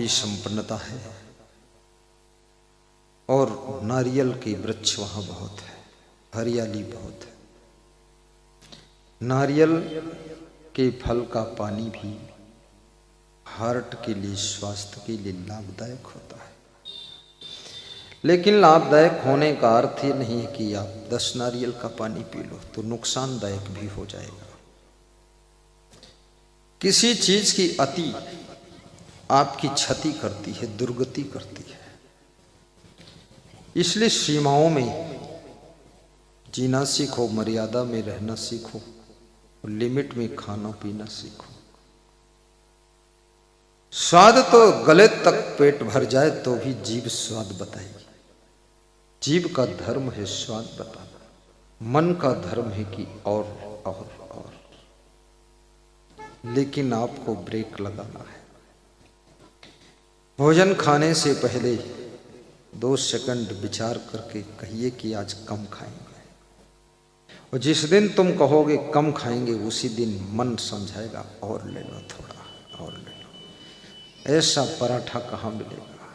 भी संपन्नता है और नारियल के वृक्ष वहां बहुत है, हरियाली बहुत है। नारियल के फल का पानी भी हार्ट के लिए, स्वास्थ्य के लिए लाभदायक होता है। लेकिन लाभदायक होने का अर्थ ये नहीं है कि आप 10 नारियल का पानी पी लो, तो नुकसानदायक भी हो जाएगा। किसी चीज की अति आपकी क्षति करती है, दुर्गति करती है। इसलिए सीमाओं में जीना सीखो, मर्यादा में रहना सीखो, लिमिट में खाना पीना सीखो। स्वाद तो गले तक पेट भर जाए तो भी जीभ स्वाद बताएगी। जीभ का धर्म है स्वाद बताना, मन का धर्म है कि और। लेकिन आपको ब्रेक लगाना है। भोजन खाने से पहले 2 सेकंड विचार करके कहिए कि आज कम खाएंगे, और जिस दिन तुम कहोगे कम खाएंगे उसी दिन मन समझाएगा और ले लो, थोड़ा और ले लो। ऐसा पराठा कहाँ मिलेगा,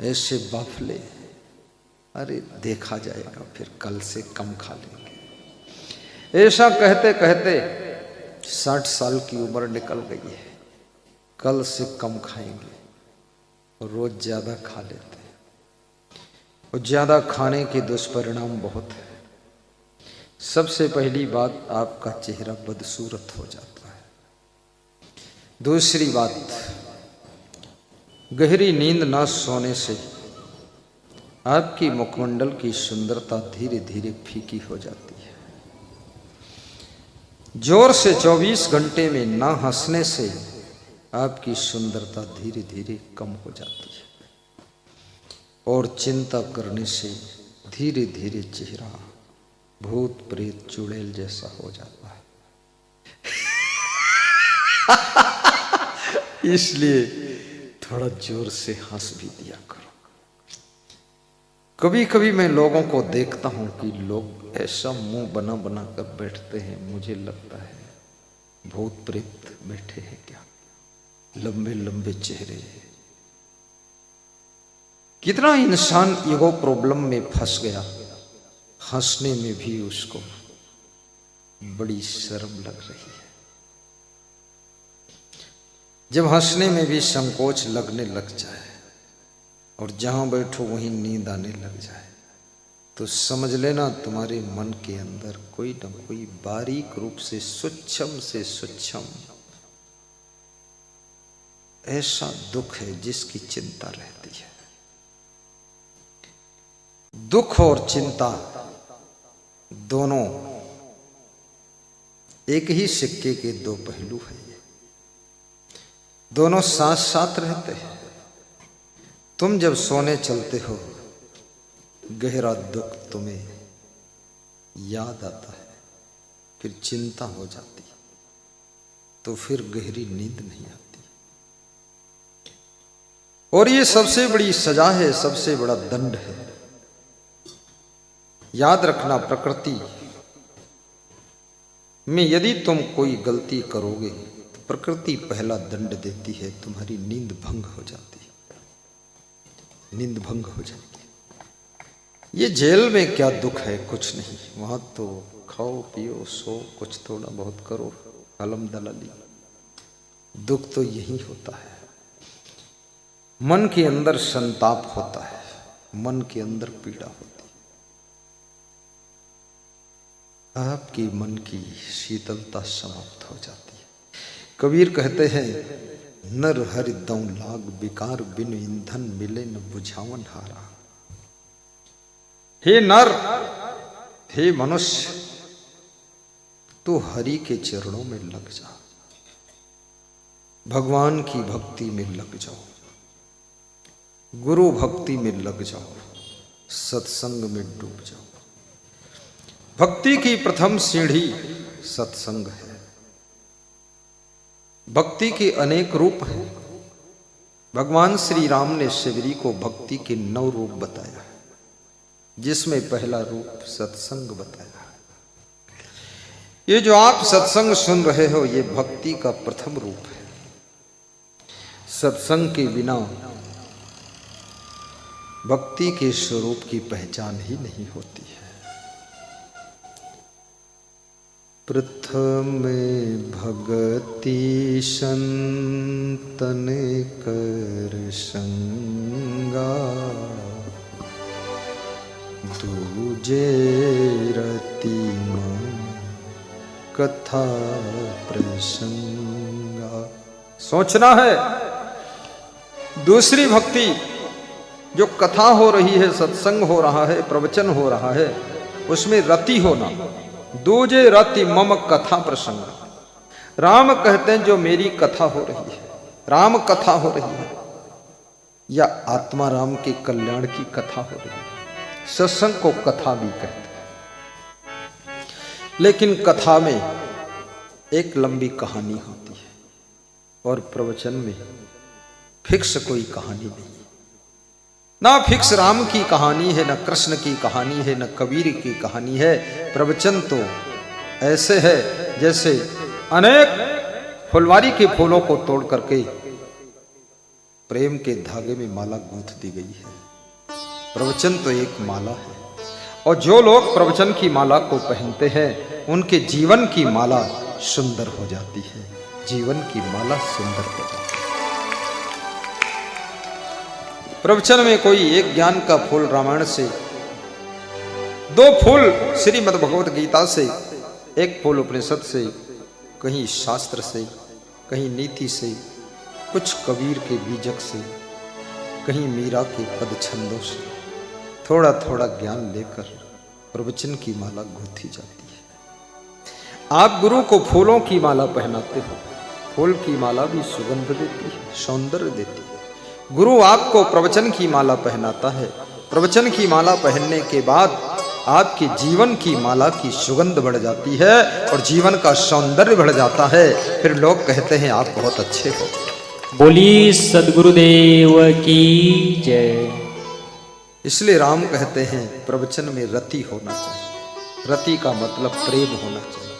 ऐसे बाफले, अरे देखा जाएगा, फिर कल से कम खा लेंगे। ऐसा कहते कहते 60 साल की उम्र निकल गई है, कल से कम खाएंगे और रोज ज्यादा खा लेते हैं। और ज्यादा खाने के दुष्परिणाम बहुत है। सबसे पहली बात, आपका चेहरा बदसूरत हो जाता है। दूसरी बात, गहरी नींद न सोने से आपकी मुखमंडल की सुंदरता धीरे धीरे फीकी हो जाती है। जोर से 24 घंटे में ना हंसने से आपकी सुंदरता धीरे धीरे कम हो जाती है। और चिंता करने से धीरे धीरे चेहरा भूत प्रेत चुड़ैल जैसा हो जाता है। इसलिए थोड़ा जोर से हंस भी दिया करो। कभी कभी मैं लोगों को देखता हूं कि लोग ऐसा मुंह बना बना कर बैठते हैं, मुझे लगता है भूत प्रेत बैठे हैं क्या। लंबे लंबे चेहरे। कितना इंसान ईगो प्रॉब्लम में फंस गया, हंसने में भी उसको बड़ी शर्म लग रही है। जब हंसने में भी संकोच लगने लग जाए और जहां बैठो वहीं नींद आने लग जाए, तो समझ लेना तुम्हारे मन के अंदर कोई न कोई बारीक रूप से सूक्ष्म ऐसा दुख है जिसकी चिंता रहती है। दुख और चिंता दोनों एक ही सिक्के के 2 पहलू हैं। दोनों साथ साथ रहते हैं। तुम जब सोने चलते हो, गहरा दुख तुम्हें याद आता है, फिर चिंता हो जाती, तो फिर गहरी नींद नहीं आती। और ये सबसे बड़ी सजा है, सबसे बड़ा दंड है। याद रखना, प्रकृति में यदि तुम कोई गलती करोगे तो प्रकृति पहला दंड देती है, तुम्हारी नींद भंग हो जाती है। नींद भंग हो जाती है। ये जेल में क्या दुख है, कुछ नहीं। वहां तो खाओ पियो सो, कुछ थोड़ा बहुत करो, अलम दलाली। दुख तो यही होता है। मन के अंदर संताप होता है, मन के अंदर पीड़ा होती है, आपकी मन की शीतलता समाप्त हो जाती है। कबीर कहते हैं, नर हरि दौ लाग विकार बिन ईंधन मिले न बुझावन हारा। हे नर, हे मनुष्य, तू हरि के चरणों में लग जा, भगवान की भक्ति में लग जाओ, गुरु भक्ति में लग जाओ, सत्संग में डूब जाओ। भक्ति की प्रथम सीढ़ी सत्संग है। भक्ति के अनेक रूप हैं। भगवान श्री राम ने शिवरी को भक्ति के 9 रूप बताया, जिसमें पहला रूप सत्संग बताया। ये जो आप सत्संग सुन रहे हो, ये भक्ति का प्रथम रूप है। सत्संग के बिना भक्ति के स्वरूप की पहचान ही नहीं होती है। प्रथम भगति संतन कर संगा, दूजे रति कथा प्रसंगा। सोचना है, दूसरी भक्ति जो कथा हो रही है, सत्संग हो रहा है, प्रवचन हो रहा है, उसमें रति होना। दूजे रति मम कथा प्रसंग। राम कहते हैं जो मेरी कथा हो रही है, राम कथा हो रही है, या आत्मा राम के कल्याण की कथा हो रही है। सत्संग को कथा भी कहते हैं, लेकिन कथा में एक लंबी कहानी होती है और प्रवचन में फिक्स कोई कहानी नहीं। ना फिक्स राम की कहानी है, ना कृष्ण की कहानी है, ना कबीर की कहानी है। प्रवचन तो ऐसे है जैसे अनेक फुलवारी के फूलों को तोड़ करके प्रेम के धागे में माला गूंथ दी गई है। प्रवचन तो एक माला है, और जो लोग प्रवचन की माला को पहनते हैं उनके जीवन की माला सुंदर हो जाती है। जीवन की माला सुंदर हो जाती है। प्रवचन में कोई एक ज्ञान का फूल रामायण से, दो फूल श्रीमद् भगवत गीता से, एक फूल उपनिषद से, कहीं शास्त्र से, कहीं नीति से, कुछ कबीर के बीजक से, कहीं मीरा के पद छंदों से थोड़ा थोड़ा ज्ञान लेकर प्रवचन की माला गूंथी जाती है। आप गुरु को फूलों की माला पहनाते हो, फूल की माला भी सुगंध देती है, सौंदर्य देती है। गुरु आपको प्रवचन की माला पहनाता है। प्रवचन की माला पहनने के बाद आपके जीवन की माला की सुगंध बढ़ जाती है और जीवन का सौंदर्य बढ़ जाता है। फिर लोग कहते हैं आप बहुत अच्छे हो। बोली सद्गुरुदेव की जय। इसलिए राम कहते हैं प्रवचन में रति होना चाहिए। रति का मतलब प्रेम होना चाहिए।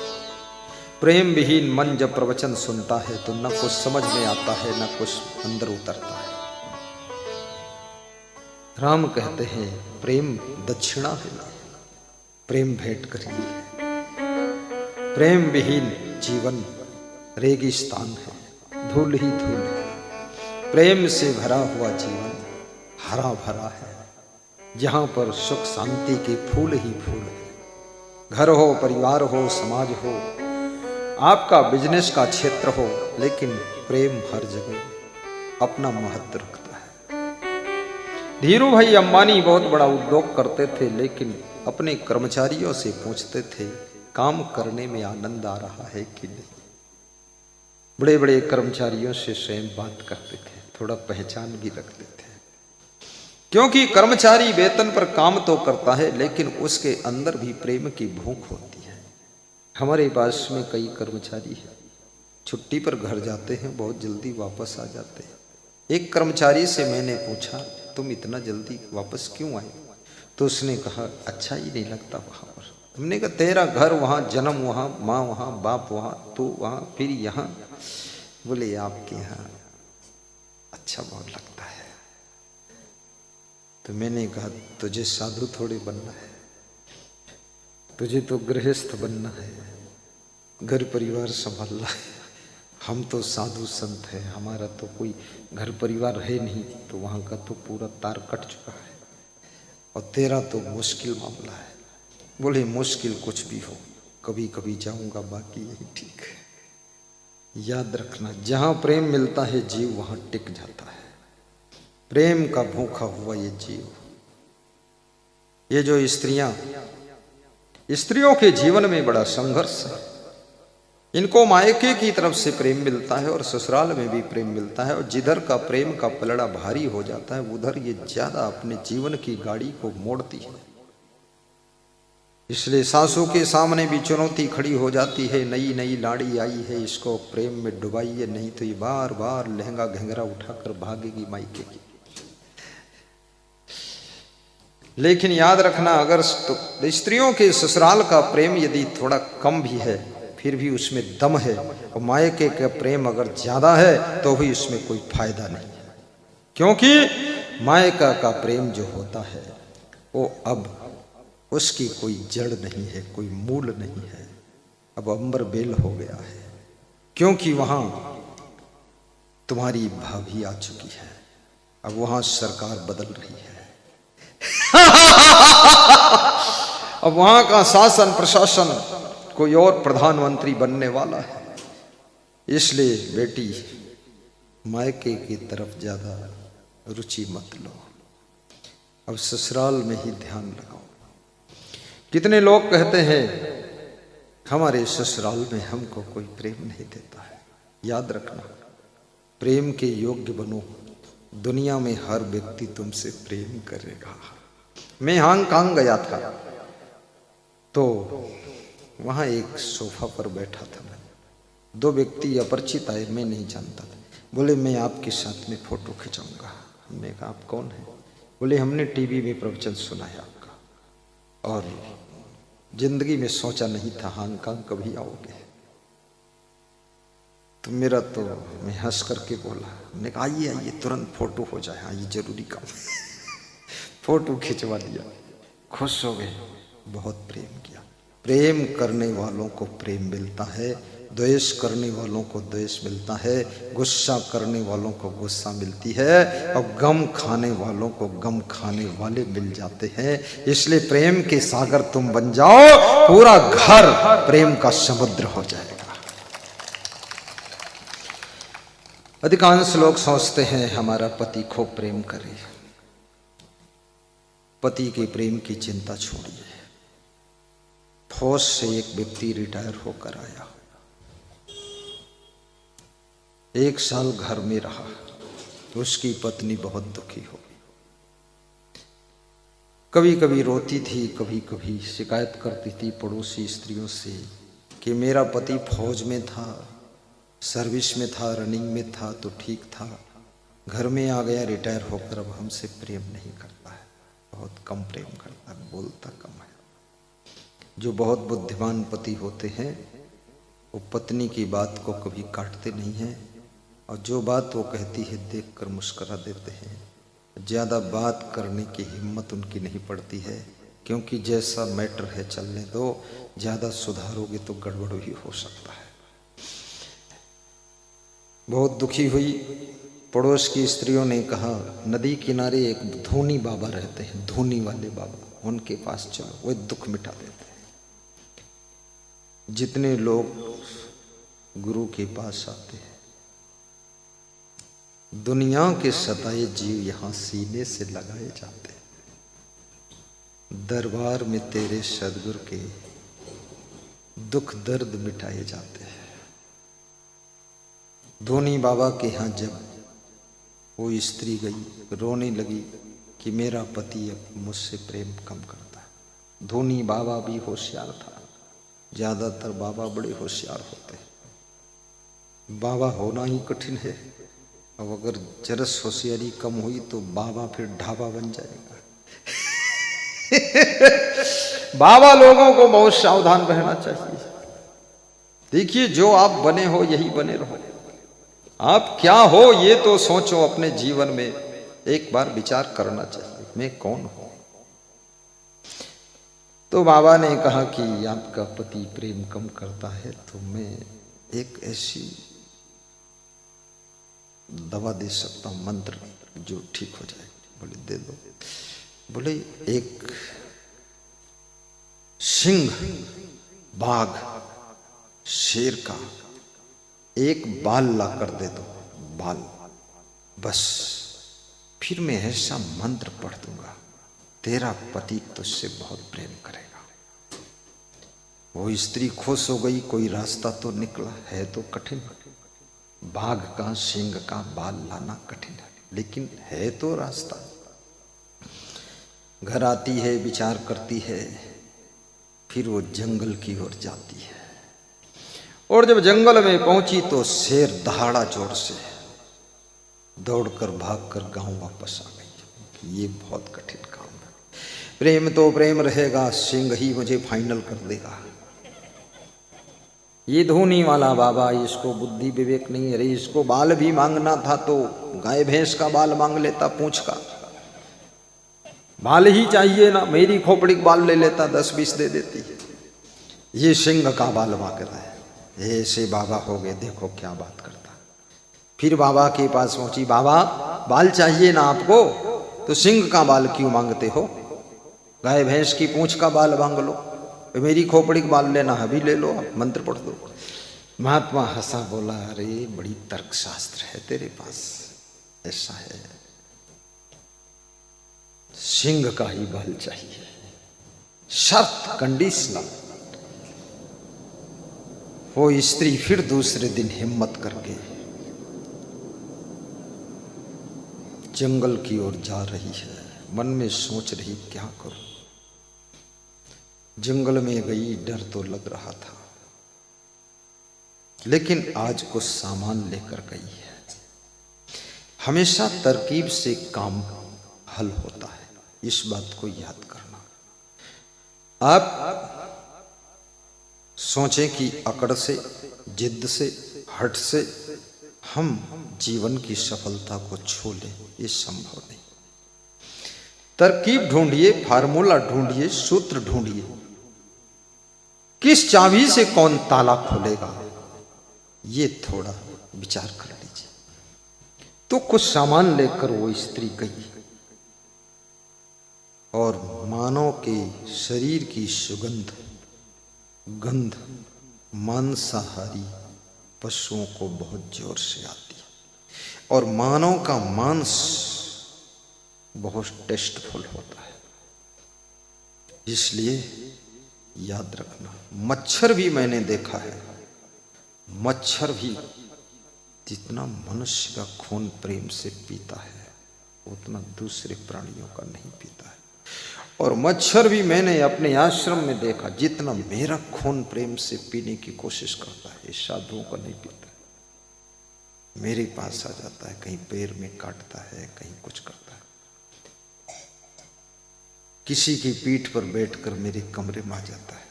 प्रेम विहीन मन जब प्रवचन सुनता है तो न कुछ समझ में आता है, न कुछ अंदर उतरता है। राम कहते हैं प्रेम दक्षिणा है, प्रेम भेंट करिए। प्रेम विहीन जीवन रेगिस्तान है, धूल ही धूल है। प्रेम से भरा हुआ जीवन हरा भरा है, जहां पर सुख शांति के फूल ही फूल है। घर हो, परिवार हो, समाज हो, आपका बिजनेस का क्षेत्र हो, लेकिन प्रेम हर जगह अपना महत्व रखता है। धीरू भाई अंबानी बहुत बड़ा उद्योग करते थे, लेकिन अपने कर्मचारियों से पूछते थे काम करने में आनंद आ रहा है कि नहीं। बड़े बड़े कर्मचारियों से स्वयं बात करते थे, थोड़ा पहचान भी रखते थे, क्योंकि कर्मचारी वेतन पर काम तो करता है लेकिन उसके अंदर भी प्रेम की भूख होती है। हमारे पास में कई कर्मचारी हैं, छुट्टी पर घर जाते हैं, बहुत जल्दी वापस आ जाते हैं। एक कर्मचारी से मैंने पूछा तुम इतना जल्दी वापस क्यों आए? तो उसने कहा अच्छा ही नहीं लगता वहाँ पर। हमने कहा तेरा घर वहाँ, जन्म वहाँ, माँ वहाँ, बाप वहाँ, तू वहाँ, फिर यहाँ। बोले आपके यहाँ अच्छा बहुत लगता है। तो मैंने कहा तुझे साधु थोड़ी बनना है, तुझे तो गृहस्थ बनना है, घर परिवार संभालना है। हम तो साधु संत हैं, हमारा तो कोई घर परिवार है नहीं, तो वहाँ का तो पूरा तार कट चुका है, और तेरा तो मुश्किल मामला है। बोले मुश्किल कुछ भी हो, कभी कभी जाऊंगा, बाकी यही ठीक है। याद रखना जहाँ प्रेम मिलता है जीव वहाँ टिक जाता है। प्रेम का भूखा हुआ ये जीव, ये जो स्त्रियों के जीवन में बड़ा संघर्ष है। इनको मायके की तरफ से प्रेम मिलता है और ससुराल में भी प्रेम मिलता है, और जिधर का प्रेम का पलड़ा भारी हो जाता है उधर ये ज्यादा अपने जीवन की गाड़ी को मोड़ती है। इसलिए सासू के सामने भी चुनौती खड़ी हो जाती है, नई नई लाड़ी आई है, इसको प्रेम में डुबाइए, नहीं तो ये बार बार लहंगा घंघरा उठाकर भागेगी मायके की। लेकिन याद रखना, अगर स्त्रियों के ससुराल का प्रेम यदि थोड़ा कम भी है फिर भी उसमें दम है, और मायके का प्रेम अगर ज्यादा है तो भी उसमें कोई फायदा नहीं है, क्योंकि मायका का प्रेम जो होता है वो अब उसकी कोई जड़ नहीं है, कोई मूल नहीं है, अब अंबर बेल हो गया है, क्योंकि वहां तुम्हारी भाभी आ चुकी है, अब वहां सरकार बदल रही है। अब वहां का शासन प्रशासन कोई और प्रधानमंत्री बनने वाला है, इसलिए बेटी मायके की तरफ ज्यादा रुचि मत लो, अब ससुराल में ही ध्यान लगाओ। कितने लोग कहते हैं हमारे ससुराल में हमको कोई प्रेम नहीं देता है। याद रखना, प्रेम के योग्य बनो, दुनिया में हर व्यक्ति तुमसे प्रेम करेगा। मैं हांगकांग गया था तो वहां एक सोफा पर बैठा था मैं, दो व्यक्ति अपरिचित आए, मैं नहीं जानता था, बोले मैं आपके साथ में फोटो खिंचाऊंगा। हमने कहा आप कौन है? बोले हमने टीवी में प्रवचन सुना है आपका, और जिंदगी में सोचा नहीं था हांगकांग कभी आओगे। तो मेरा तो मैं हंस करके बोला, हमने कहा आइए आइए तुरंत फोटो हो जाए, हाँ ये जरूरी काम। फोटो खिंचवा दिया, खुश हो गए, बहुत प्रेम किया। प्रेम करने वालों को प्रेम मिलता है, द्वेष करने वालों को द्वेष मिलता है, गुस्सा करने वालों को गुस्सा मिलती है, और गम खाने वालों को गम खाने वाले मिल जाते हैं। इसलिए प्रेम के सागर तुम बन जाओ, पूरा घर प्रेम का समुद्र हो जाएगा। अधिकांश लोग सोचते हैं हमारा पति खूब प्रेम करे। पति के प्रेम की चिंता छोड़िए। फौज से एक व्यक्ति रिटायर होकर आया, 1 साल घर में रहा, उसकी पत्नी बहुत दुखी हो गई। कभी कभी रोती थी, कभी कभी शिकायत करती थी पड़ोसी स्त्रियों से कि मेरा पति फौज में था, सर्विस में था, रनिंग में था तो ठीक था, घर में आ गया रिटायर होकर, अब हमसे प्रेम नहीं करता है, बहुत कम प्रेम करता है, बोलता कम है। जो बहुत बुद्धिमान पति होते हैं वो पत्नी की बात को कभी काटते नहीं हैं, और जो बात वो कहती है देखकर मुस्कुरा देते हैं। ज़्यादा बात करने की हिम्मत उनकी नहीं पड़ती है, क्योंकि जैसा मैटर है चलने दो, ज़्यादा सुधारोगे तो गड़बड़ भी हो सकता है। बहुत दुखी हुई, पड़ोस की स्त्रियों ने कहा नदी किनारे एक धोनी बाबा रहते हैं, धोनी वाले बाबा, उनके पास चलो, वो दुख मिटा देते हैं। जितने लोग गुरु के पास आते हैं, दुनिया के सताए जीव यहां सीने से लगाए जाते हैं। दरबार में तेरे सदगुरु के दुख दर्द मिटाए जाते हैं। धोनी बाबा के यहाँ जब वो स्त्री गई, रोने लगी कि मेरा पति अब मुझसे प्रेम कम करता है। धोनी बाबा भी होशियार था, ज्यादातर बाबा बड़े होशियार होते हैं। बाबा होना ही कठिन है, अब अगर जरस होशियारी कम हुई तो बाबा फिर ढाबा बन जाएगा। बाबा लोगों को बहुत सावधान रहना चाहिए। देखिए जो आप बने हो यही बने रहो। आप क्या हो ये तो सोचो, अपने जीवन में एक बार विचार करना चाहिए, मैं कौन हूं। तो बाबा ने कहा कि आपका पति प्रेम कम करता है तो मैं एक ऐसी दवा दे सकता हूं, मंत्र जो ठीक हो जाए। बोले दे दो। बोले एक सिंह, बाघ, शेर का एक बाल ला कर दे दो, बाल, बस फिर मैं ऐसा मंत्र पढ़ दूंगा, तेरा पति तुझसे बहुत प्रेम करेगा। वो स्त्री खुश हो गई, कोई रास्ता तो निकला, है तो कठिन, बाघ का सिंह का बाल लाना कठिन है, लेकिन है तो रास्ता। घर आती है, विचार करती है, फिर वो जंगल की ओर जाती है। और जब जंगल में पहुंची तो शेर दहाड़ा जोर से दौड़कर भागकर गांव वापस आ गई। ये बहुत कठिन काम है। प्रेम तो प्रेम रहेगा, सिंह ही मुझे फाइनल कर देगा। ये धोनी वाला बाबा, इसको बुद्धि विवेक नहीं। अरे इसको बाल भी मांगना था तो गाय भैंस का बाल मांग लेता, पूंछ का बाल ही चाहिए ना, मेरी खोपड़ी का बाल ले लेता, 10-20 दे देती। ये सिंह का बाल मांग रहा है। ऐसे बाबा हो गए, देखो क्या बात करता। फिर बाबा के पास पहुंची, बाबा बाल चाहिए ना आपको, तो सिंह का बाल क्यों मांगते हो? गाय भैंस की पूंछ का बाल मांग लो, मेरी खोपड़ी का बाल लेना अभी ले लो, आप मंत्र पढ़ दो। महात्मा हंसा, बोला अरे बड़ी तर्कशास्त्र है तेरे पास। ऐसा है, सिंह का ही बाल चाहिए, शर्त, कंडीशनल। वो स्त्री फिर दूसरे दिन हिम्मत करके जंगल की ओर जा रही है। मन में सोच रही क्या करूं। जंगल में गई, डर तो लग रहा था, लेकिन आज कुछ सामान लेकर गई है। हमेशा तरकीब से काम हल होता है, इस बात को याद करना। आप सोचें कि अकड़ से, जिद से, हट से हम जीवन की सफलता को छू लें, ये संभव नहीं। तरकीब ढूंढिए, फार्मूला ढूंढिए, सूत्र ढूंढिए, किस चाबी से कौन ताला खोलेगा, ये थोड़ा विचार कर लीजिए। तो कुछ सामान लेकर वो स्त्री गई और मानव के शरीर की सुगंध, गंध मांसाहारी पशुओं को बहुत जोर से आती है, और मानव का मांस बहुत टेस्टफुल होता है। इसलिए याद रखना, मच्छर भी मैंने देखा है, मच्छर भी जितना मनुष्य का खून प्रेम से पीता है उतना दूसरे प्राणियों का नहीं पीता है। और मच्छर भी मैंने अपने आश्रम में देखा, जितना मेरा खून प्रेम से पीने की कोशिश करता है, साधुओं का नहीं पीता है। मेरे पास आ जाता है, कहीं पैर में काटता है, कहीं कुछ करता है, किसी की पीठ पर बैठकर मेरे कमरे में आ जाता है,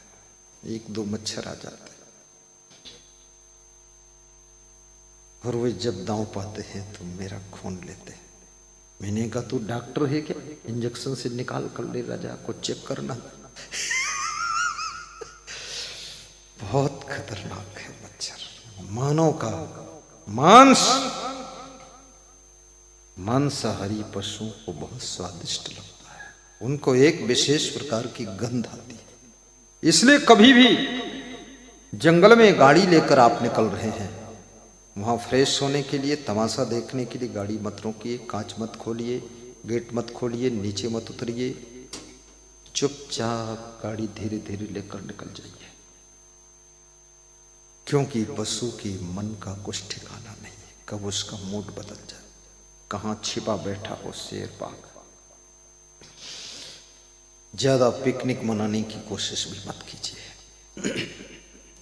1-2 मच्छर आ जाते हैं। और वे जब दांव पाते हैं तो मेरा खून लेते हैं। मैंने कहा तू डॉक्टर है क्या, इंजेक्शन से निकाल कर ले राजा को चेक करना। बहुत खतरनाक है मच्छर। मानव का मांस, मांसाहारी पशुओं को बहुत स्वादिष्ट लगता है, उनको एक विशेष प्रकार की गंध आती है। इसलिए कभी भी जंगल में गाड़ी लेकर आप निकल रहे हैं, वहां फ्रेश होने के लिए, तमाशा देखने के लिए गाड़ी मत रोकिए, कांच मत खोलिए, गेट मत खोलिए, नीचे मत उतरिए, चुपचाप गाड़ी धीरे धीरे लेकर निकल जाइए। क्योंकि पशु के मन का कुछ ठिकाना नहीं है, कब उसका मूड बदल जाए, कहां छिपा बैठा हो शेर बाघ। ज्यादा पिकनिक मनाने की कोशिश भी मत कीजिए।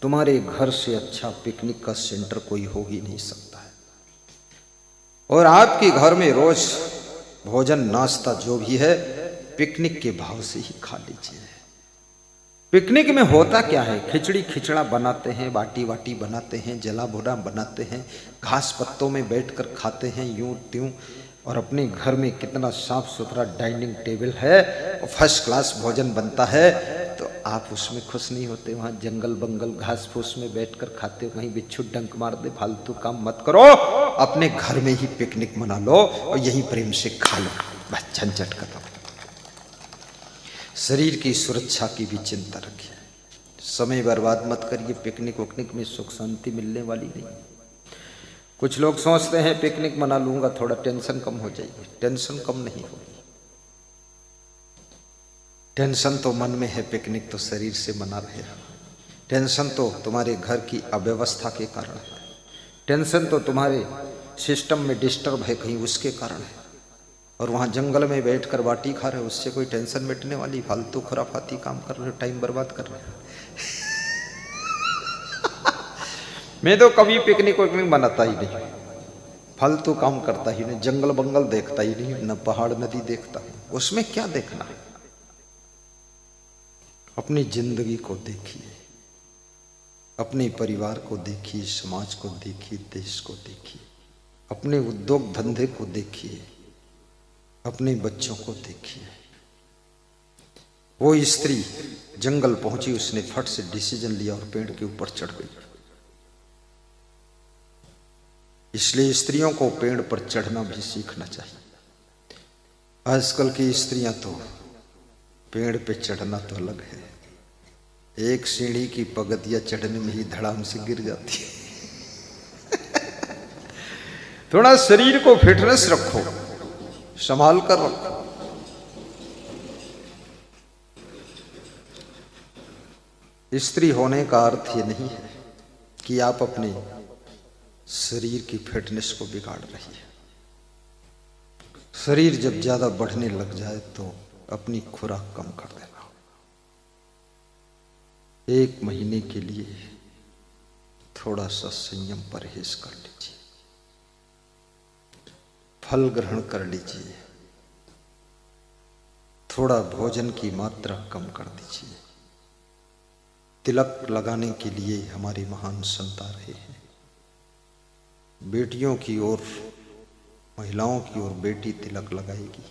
तुम्हारे घर से अच्छा पिकनिक का सेंटर कोई हो ही नहीं सकता है। और आपके घर में रोज भोजन नाश्ता जो भी है पिकनिक के भाव से ही खा लीजिए। पिकनिक में होता क्या है, खिचड़ी खिचड़ा बनाते हैं, बाटी वाटी बनाते हैं, जला भुना बनाते हैं, घास पत्तों में बैठकर खाते हैं यूं त्यों। और अपने घर में कितना साफ सुथरा डाइनिंग टेबल है और फर्स्ट क्लास भोजन बनता है, तो आप उसमें खुश नहीं होते। वहाँ जंगल बंगल घास फूस में बैठकर खाते हो, कहीं बिच्छू डंक मार दे, फालतू काम मत करो, अपने घर में ही पिकनिक मना लो और यही प्रेम से खा लो, बस झंझट खत्म। शरीर की सुरक्षा की भी चिंता रखिए, समय बर्बाद मत करिए। पिकनिक उकनिक में सुख शांति मिलने वाली नहीं। कुछ लोग सोचते हैं पिकनिक मना लूंगा थोड़ा टेंशन कम हो जाएगी, टेंशन कम नहीं होगी। टेंशन तो मन में है, पिकनिक तो शरीर से मना रहे हैं। टेंशन तो तुम्हारे घर की अव्यवस्था के कारण है, टेंशन तो तुम्हारे सिस्टम में डिस्टर्ब है कहीं उसके कारण है। और वहाँ जंगल में बैठकर बाटी खा रहे हो, उससे कोई टेंशन मिटने वाली? फालतू खुराफाती काम कर रहे हो, टाइम बर्बाद कर रहे हो। मैं तो कभी पिकनिक विकनिक बनाता ही नहीं, फालतू काम करता ही नहीं, जंगल बंगल देखता ही नहीं, न पहाड़ नदी देखता हूं। उसमें क्या देखना है? अपनी जिंदगी को देखिए, अपने परिवार को देखिए, समाज को देखिए, देश को देखिए, अपने उद्योग धंधे को देखिए, अपने बच्चों को देखिए। वो स्त्री जंगल पहुंची, उसने फट से डिसीजन लिया और पेड़ के ऊपर चढ़ गई। इसलिए स्त्रियों को पेड़ पर चढ़ना भी सीखना चाहिए। आजकल की स्त्रियां तो पेड़ पे चढ़ना तो अलग है, एक सीढ़ी की पगतिया चढ़ने में ही धड़ाम से गिर जाती है। थोड़ा शरीर को फिटनेस रखो, संभाल कर रखो। स्त्री होने का अर्थ ये नहीं है कि आप अपने शरीर की फिटनेस को बिगाड़ रही है। शरीर जब ज्यादा बढ़ने लग जाए तो अपनी खुराक कम कर देना। 1 महीने के लिए थोड़ा सा संयम परहेज कर लीजिए, फल ग्रहण कर लीजिए, थोड़ा भोजन की मात्रा कम कर दीजिए। तिलक लगाने के लिए हमारे महान संत आ रहे हैं। बेटियों की ओर, महिलाओं की ओर बेटी तिलक लगाएगी,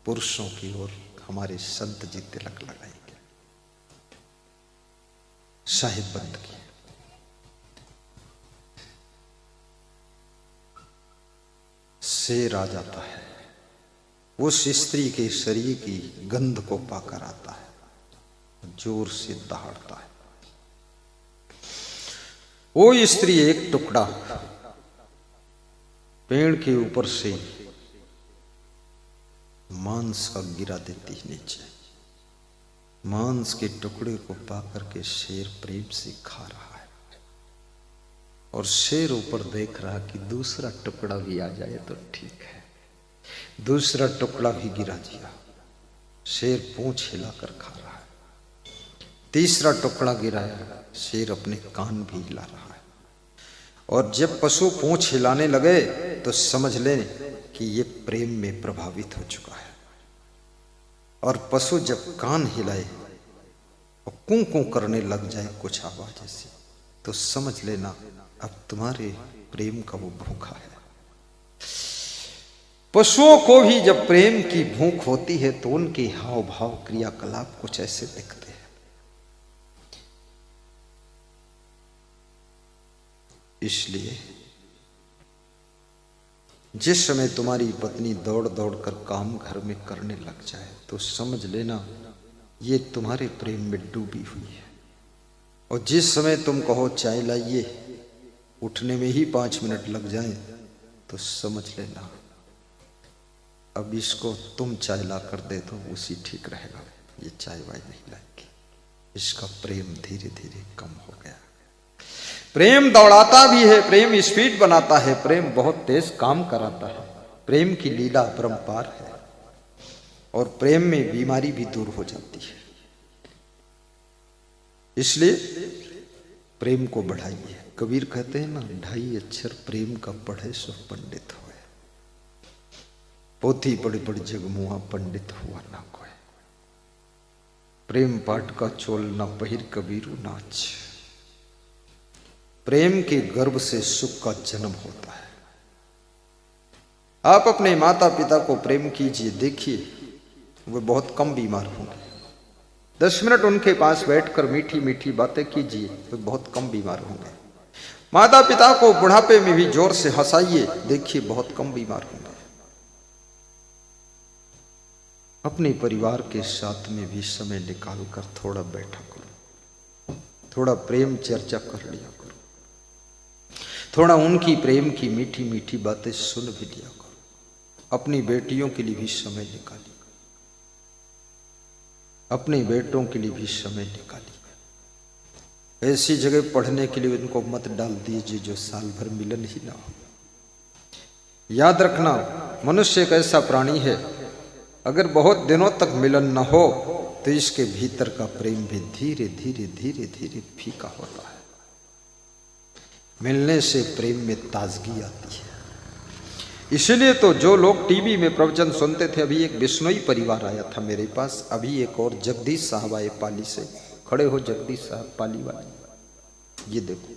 पुरुषों की ओर हमारे संत जी तिलक लगाएंगे। साहिब बंद की शेर आ जाता है, उस स्त्री के शरीर की गंध को पाकर आता है, जोर से दहाड़ता है। वो स्त्री एक टुकड़ा पेड़ के ऊपर से मांस का गिरा देती है नीचे। मांस के टुकड़े को पाकर के शेर प्रेम से खा रहा है, और शेर ऊपर देख रहा कि दूसरा टुकड़ा भी आ जाए तो ठीक है। दूसरा टुकड़ा भी गिरा दिया, शेर पूंछ हिलाकर खा रहा है। तीसरा टुकड़ा गिराया, शेर अपने कान भी हिला रहा है। और जब पशु पूंछ हिलाने लगे तो समझ लें कि ये प्रेम में प्रभावित हो चुका है। और पशु जब कान हिलाए और कूं कूं करने लग जाए कुछ आवाज ऐसी, तो समझ लेना अब तुम्हारे प्रेम का वो भूखा है। पशुओं को भी जब प्रेम की भूख होती है तो उनके हाव भाव, क्रियाकलाप कुछ ऐसे दिखते हैं। इसलिए जिस समय तुम्हारी पत्नी दौड़ दौड़ कर काम घर में करने लग जाए तो समझ लेना ये तुम्हारे प्रेम में डूबी हुई है। और जिस समय तुम कहो चाय लाइए, उठने में ही 5 मिनट लग जाए तो समझ लेना अब इसको तुम चाय ला कर दे दो, उसी ठीक रहेगा, ये चाय वाय नहीं लाएगी। इसका प्रेम धीरे धीरे कम हो गया। प्रेम दौड़ाता भी है, प्रेम स्पीड बनाता है, प्रेम बहुत तेज काम कराता है। प्रेम की लीला अपरंपार है, और प्रेम में बीमारी भी दूर हो जाती है। इसलिए प्रेम को बढ़ाइए। कबीर कहते हैं ना, 2.5 अक्षर प्रेम का पढ़े सो पंडित होए, पोथी पढ़ी पढ़ी जग मुआ, पंडित हुआ ना कोई। प्रेम पाठ का चोल ना पहिर कबीरू नाच। प्रेम के गर्भ से सुख का जन्म होता है। आप अपने माता पिता को प्रेम कीजिए, देखिए वे बहुत कम बीमार होंगे। 10 मिनट उनके पास बैठकर मीठी मीठी बातें कीजिए, वे बहुत कम बीमार होंगे। माता पिता को बुढ़ापे में भी जोर से हंसाइए, देखिए बहुत कम बीमार होंगे। अपने परिवार के साथ में भी समय निकालकर थोड़ा बैठा करो, थोड़ा प्रेम चर्चा कर लिया करो, थोड़ा उनकी प्रेम की मीठी मीठी बातें सुन भी लिया करो। अपनी बेटियों के लिए भी समय निकालिए, अपने बेटों के लिए भी समय निकालिए। ऐसी जगह पढ़ने के लिए उनको मत डाल दीजिए जो साल भर मिलन ही ना हो। याद रखना, मनुष्य एक ऐसा प्राणी है, अगर बहुत दिनों तक मिलन न हो तो इसके भीतर का प्रेम भी धीरे धीरे धीरे धीरे फीका होता है। मिलने से प्रेम में ताजगी आती है। इसलिए तो जो लोग टीवी में प्रवचन सुनते थे, अभी एक बिश्नोई परिवार आया था मेरे पास, अभी एक और जगदीश साहब आए पाली से। खड़े हो जगदीश साहब पाली वाले। ये देखो,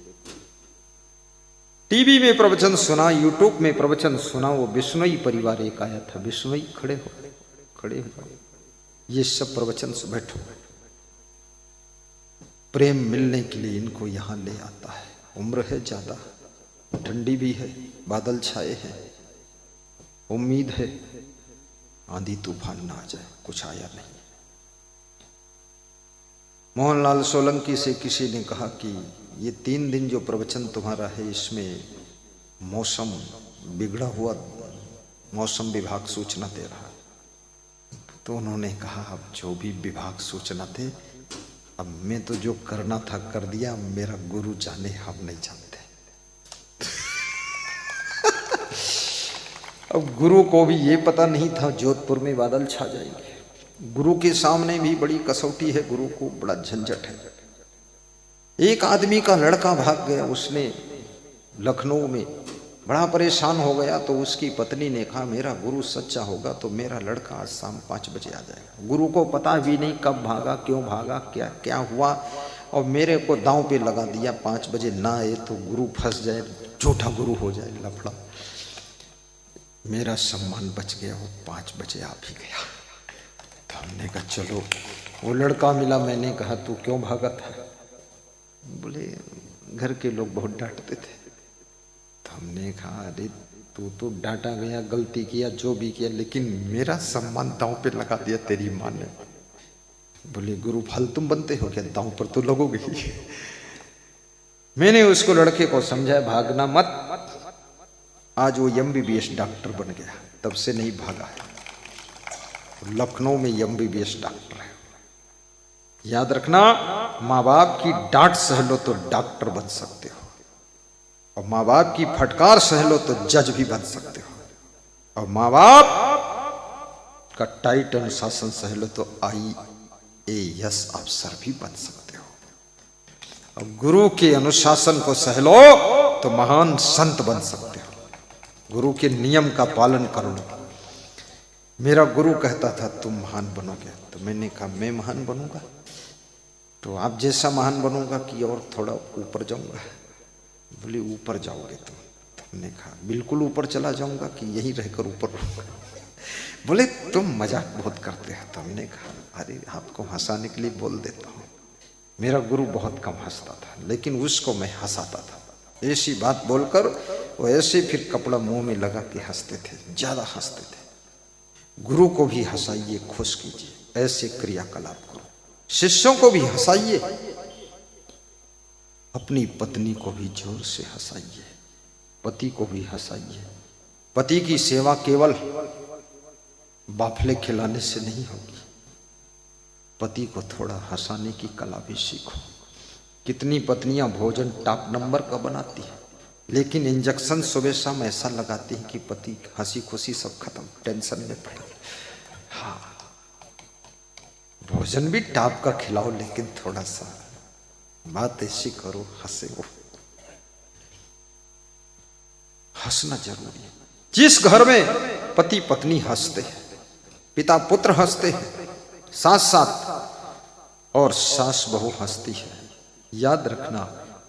टीवी में प्रवचन सुना, यूट्यूब में प्रवचन सुना, वो बिश्नोई परिवार एक आया था, बिश्नोई खड़े हो, ये सब प्रवचन से बैठो, प्रेम मिलने के लिए इनको यहां ले आता है। उम्र है ज्यादा, ठंडी भी है, बादल छाए हैं, उम्मीद है आंधी तूफान ना आ जाए, कुछ आया नहीं। मोहनलाल सोलंकी से किसी ने कहा कि ये 3 दिन जो प्रवचन तुम्हारा है, इसमें मौसम बिगड़ा हुआ, मौसम विभाग सूचना दे रहा है। तो उन्होंने कहा अब जो भी विभाग सूचना थे, अब मैं तो जो करना था कर दिया, मेरा गुरु जाने, हम नहीं जानते। अब गुरु को भी ये पता नहीं था जोधपुर में बादल छा जाएंगे। गुरु के सामने भी बड़ी कसौटी है, गुरु को बड़ा झंझट है। एक आदमी का लड़का भाग गया, उसने लखनऊ में बड़ा परेशान हो गया, तो उसकी पत्नी ने कहा मेरा गुरु सच्चा होगा तो मेरा लड़का आज शाम 5 बजे आ जाएगा। गुरु को पता भी नहीं कब भागा, क्यों भागा, क्या क्या हुआ, और मेरे को दांव पे लगा दिया, 5 बजे ना आए तो गुरु फंस जाए, झूठा गुरु हो जाए, लफड़ा। मेरा सम्मान बच गया, वो 5 बजे आ भी गया। तो हमने कहा चलो, वो लड़का मिला, मैंने कहा तू क्यों भागा था? बोले घर के लोग बहुत डांटते थे। तो हमने कहा अरे तू तो डांटा गया, गलती किया, जो भी किया, लेकिन मेरा सम्मान दांव पे लगा दिया तेरी माँ ने। बोले गुरु फल तुम बनते हो क्या, दांव पर तो लगोगे ही। मैंने उसको लड़के को समझाया भागना मत। आज वो MBBS डॉक्टर बन गया, तब से नहीं भागा है। लखनऊ में MBBS डॉक्टर है। याद रखना, माँ बाप की डांट सह लो तो डॉक्टर बन सकते हो, और माँ बाप की फटकार सह लो तो जज भी बन सकते हो, और माँ बाप का टाइट अनुशासन सह लो तो IAS अफसर भी बन सकते हो, और गुरु के अनुशासन को सह लो तो महान संत बन सकते हो। गुरु के नियम का पालन कर लो। मेरा गुरु कहता था तुम महान बनोगे, तो मैंने कहा मैं महान बनूंगा, तो आप जैसा महान बनूंगा कि और थोड़ा ऊपर जाऊंगा? बोले ऊपर जाओगे तुम? तो हमने कहा बिल्कुल ऊपर चला जाऊंगा कि यहीं रहकर ऊपर रहूंगा? बोले तुम मजाक बहुत करते हो। तो हमने कहा अरे आपको हंसाने के लिए बोल देता हूँ। मेरा गुरु बहुत कम हंसता था, लेकिन उसको मैं हंसाता था। ऐसी बात बोलकर वो ऐसे फिर कपड़ा मुंह में लगा के हंसते थे, ज्यादा हंसते थे। गुरु को भी हंसाइए, खुश कीजिए, ऐसे क्रियाकलाप करो। शिष्यों को भी हंसाइए, अपनी पत्नी को भी जोर से हंसाइए, पति को भी हंसाइए। पति की सेवा केवल बाफले खिलाने से नहीं होगी, पति को थोड़ा हंसाने की कला भी सीखो। कितनी पत्नियां भोजन टॉप नंबर का बनाती है, लेकिन इंजेक्शन सुबह शाम ऐसा लगाती है कि पति हंसी खुशी सब खत्म, टेंशन में पड़े। हाँ, भोजन भी टॉप का खिलाओ, लेकिन थोड़ा सा बात ऐसी करो, हंसे वो। हंसना जरूरी है। जिस घर में पति पत्नी हंसते हैं, पिता पुत्र हंसते हैं, साथ साथ और सास बहू हंसती है, याद रखना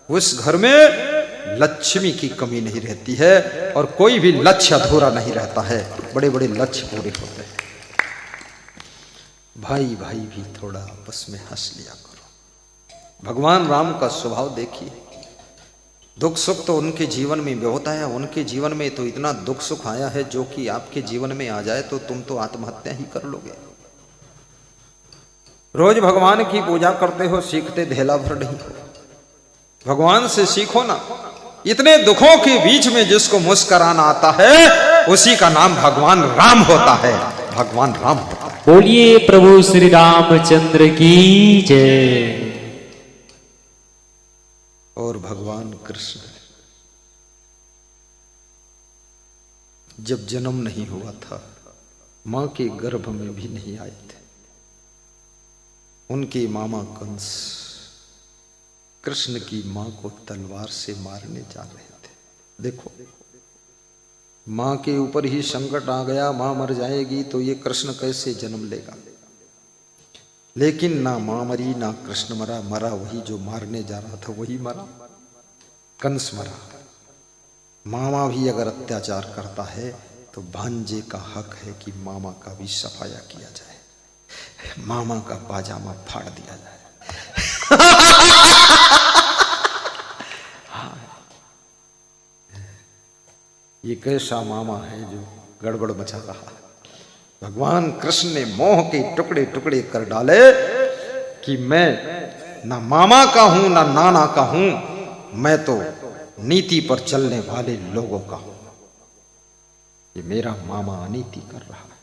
उस घर में लक्ष्मी की कमी नहीं रहती है, और कोई भी लक्ष्य अधूरा नहीं रहता है, बड़े बड़े लक्ष्य पूरे होते हैं। भाई भाई भी थोड़ा आपस में हंस लिया करो। भगवान राम का स्वभाव देखिए, दुख सुख तो उनके जीवन में बहुत आया, उनके जीवन में तो इतना दुख सुख आया है जो कि आपके जीवन में आ जाए तो तुम तो आत्महत्या ही कर लोगे। रोज भगवान की पूजा करते हो, सीखते धेला भर नहीं हो। भगवान से सीखो ना। इतने दुखों के बीच में जिसको मुस्कुराना आता है उसी का नाम भगवान राम होता है, भगवान राम होता है। बोलिए प्रभु श्री रामचंद्र की जय। और भगवान कृष्ण जब जन्म नहीं हुआ था, मां के गर्भ में भी नहीं आए थे। उनके मामा कंस कृष्ण की मां को तलवार से मारने जा रहे थे। देखो, मां के ऊपर ही संकट आ गया, मां मर जाएगी तो ये कृष्ण कैसे जन्म लेगा। लेकिन ना मां मरी ना कृष्ण मरा, मरा वही जो मारने जा रहा था, वही मरा। कंस मरा। मामा भी अगर अत्याचार करता है तो भांजे का हक है कि मामा का भी सफाया किया जाए, मामा का पाजामा फाड़ दिया जाए। ये कैसा मामा है जो गड़बड़ मचा रहा है। भगवान कृष्ण ने मोह के टुकड़े टुकड़े कर डाले कि मैं ना मामा का हूं ना नाना का हूं, मैं तो नीति पर चलने वाले लोगों का हूं। ये मेरा मामा अनीति कर रहा है।